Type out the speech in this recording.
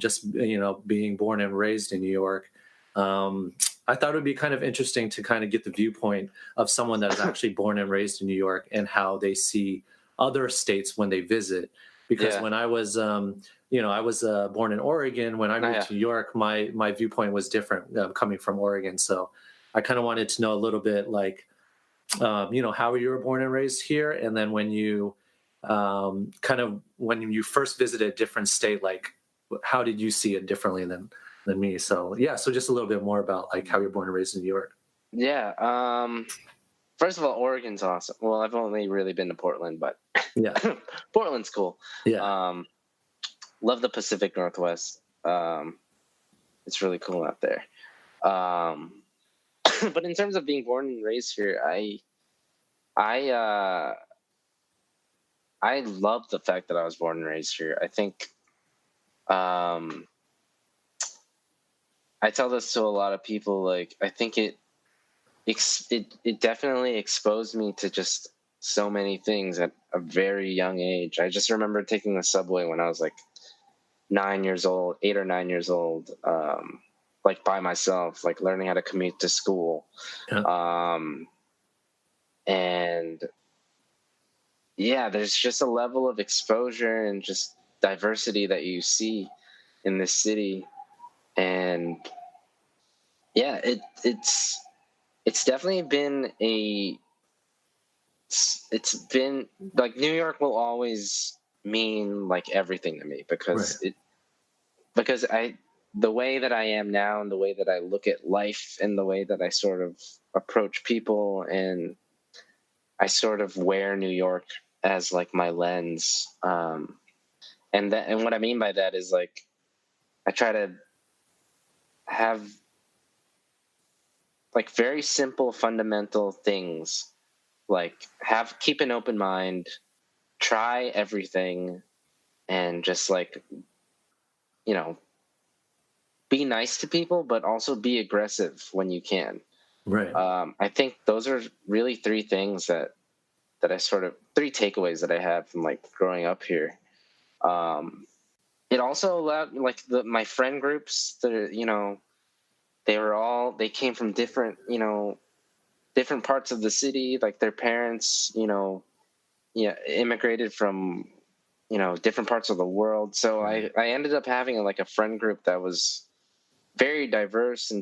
just, being born and raised in New York. I thought it would be kind of interesting to kind of get the viewpoint of someone that is actually born and raised in New York and how they see other states when they visit. Because Yeah. when I was, I was born in Oregon. When I Oh, moved yeah. to New York, my viewpoint was different coming from Oregon. So I kind of wanted to know a little bit like, how you were born and raised here, and then when you when you first visited a different state, like how did you see it differently than me? So yeah, so just a little bit more about like how you're born and raised in New York. Yeah. First of all, Oregon's awesome. Well, I've only really been to Portland, but Yeah, Portland's cool. yeah, Um, love the Pacific Northwest. It's really cool out there. Um, but in terms of being born and raised here, I uh, I love the fact that I was born and raised here. I think um, I tell this to a lot of people. Like, I think it definitely exposed me to just so many things at a very young age. I just remember taking the subway when I was like 9 years old, 8 or 9 years old, like by myself, like learning how to commute to school. yeah. Um, and yeah, there's just a level of exposure and just diversity that you see in this city. And yeah, it's definitely been it's been like New York will always mean like everything to me Right. because the way that I am now and the way that I look at life and the way that I sort of approach people, and I sort of wear New York as like my lens. And what I mean by that is like I try to have like very simple fundamental things, like keep an open mind, try everything, and just like, you know, be nice to people, but also be aggressive when you can. Right. I think those are really three things that I sort of three takeaways that I have from like growing up here. Um, it also allowed like my friend groups, they came from different, different parts of the city. Like their parents, yeah, immigrated from, different parts of the world. So I ended up having like a friend group that was very diverse and